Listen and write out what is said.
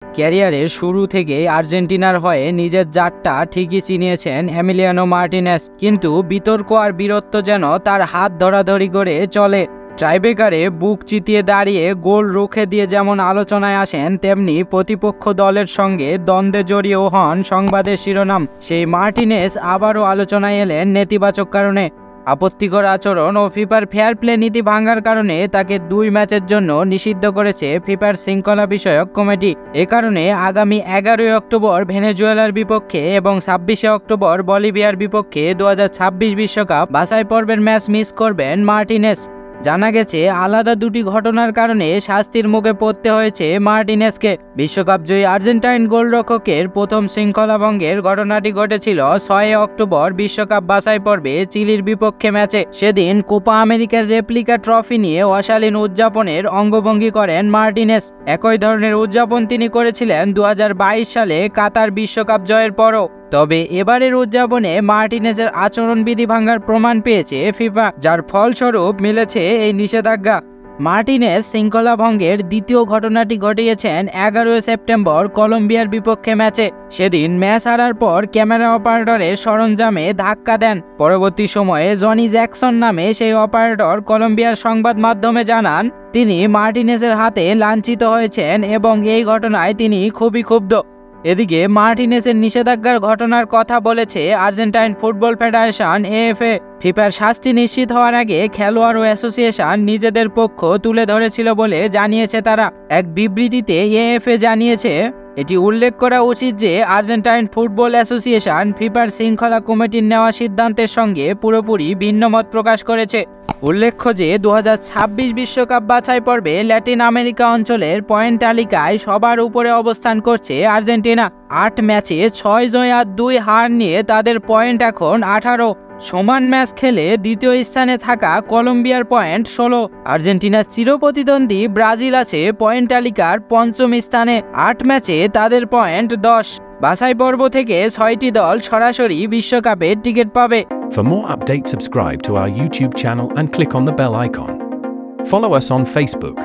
ক্যারিয়ারের শুরু থেকেই আর্জেন্টিনার হয়ে নিজের জাতটা ঠিকই চিনিয়েছেন এমিলিয়ানো মার্টিনেজ, কিন্তু বিতর্ক আর বীরত্ব যেন তার হাত ধরাধরি করে চলে। ট্রাইব্রেকারে বুক চিতিয়ে দাঁড়িয়ে গোল রুখে দিয়ে যেমন আলোচনায় আসেন, তেমনি প্রতিপক্ষ দলের সঙ্গে দ্বন্দ্বে জড়িয়েও হন সংবাদের শিরোনাম। সেই মার্টিনেজ আবারও আলোচনায় এলেন নেতিবাচক কারণে। আপত্তিকর আচরণ ও ফিফার ফেয়ার প্লে নীতি ভাঙার কারণে তাকে 2 ম্যাচের জন্য নিষিদ্ধ করেছে ফিফার শৃঙ্খলা বিষয়ক কমিটি। এ কারণে আগামী 11 অক্টোবর ভেনেজুয়েলার বিপক্ষে এবং 26 অক্টোবর বলিভিয়ার বিপক্ষে 2026 বিশ্বকাপ বাছাই পর্বের ম্যাচ মিস করবেন মার্টিনেজ। জানা গেছে, আলাদা দুটি ঘটনার কারণে শাস্তির মুখে পড়তে হয়েছে মার্টিনেজকে। বিশ্বকাপ জয়ী আর্জেন্টাইন গোলরক্ষকের প্রথম শৃঙ্খলা ভঙ্গের ঘটনাটি ঘটেছিল 6 অক্টোবর বিশ্বকাপ বাছাই পর্বে চিলির বিপক্ষে ম্যাচে। সেদিন কোপা আমেরিকার রেপ্লিকা ট্রফি নিয়ে অশালীন উদযাপনের অঙ্গভঙ্গি করেন মার্টিনেজ। একই ধরনের উদযাপন তিনি করেছিলেন 2022 সালে কাতার বিশ্বকাপ জয়ের পরও। তবে এবারের উদযাপনে মার্টিনেজের আচরণবিধি ভাঙার প্রমাণ পেয়েছে ফিফা, যার ফলস্বরূপ মিলেছে এই নিষেধাজ্ঞা। মার্টিনেজ শৃঙ্খলা ভঙ্গের দ্বিতীয় ঘটনাটি ঘটিয়েছেন 11 সেপ্টেম্বর কলম্বিয়ার বিপক্ষে ম্যাচে। সেদিন ম্যাচ হারার পর ক্যামেরা অপারেটরের সরঞ্জামে ধাক্কা দেন। পরবর্তী সময়ে জনি জ্যাকসন নামে সেই অপারেটর কলম্বিয়ার সংবাদ মাধ্যমে জানান, তিনি মার্টিনেজের হাতে লাঞ্ছিত হয়েছেন এবং এই ঘটনায় তিনি খুবই ক্ষুব্ধ। এদিকে মার্টিনেজের নিষেধাজ্ঞার ঘটনার কথা বলেছে আর্জেন্টাইন ফুটবল ফেডারেশন এএফএ। ফিফার শাস্তি নিশ্চিত হওয়ার আগে খেলোয়াড় ও অ্যাসোসিয়েশন নিজেদের পক্ষ তুলে ধরেছিল বলে জানিয়েছে তারা। এক বিবৃতিতে এএফএ জানিয়েছে, এটি উল্লেখ করা উচিত যে আর্জেন্টাইন ফুটবল অ্যাসোসিয়েশন ফিফার শৃঙ্খলা কমিটির নেওয়া সিদ্ধান্তের সঙ্গে পুরোপুরি ভিন্নমত প্রকাশ করেছে। উল্লেখ্য যে 2026 বিশ্বকাপ বাছাই পর্বে ল্যাটিন আমেরিকা অঞ্চলের পয়েন্ট তালিকায় সবার উপরে অবস্থান করছে আর্জেন্টিনা। 8 ম্যাচে 6 জয় আর 2 হার নিয়ে তাদের পয়েন্ট এখন 18। সমান ম্যাচ খেলে দ্বিতীয় স্থানে থাকা কলম্বিয়ার পয়েন্ট 16। আর্জেন্টিনার চিরপ্রতিদ্বন্দ্বী ব্রাজিল আছে পয়েন্ট তালিকার 5ম স্থানে। 8 ম্যাচে তাদের পয়েন্ট 10। বাছাই পর্ব থেকে 6টি দল সরাসরি বিশ্বকাপের টিকিট পাবে। For more updates, subscribe to our YouTube channel and click on the bell icon. Follow us on Facebook.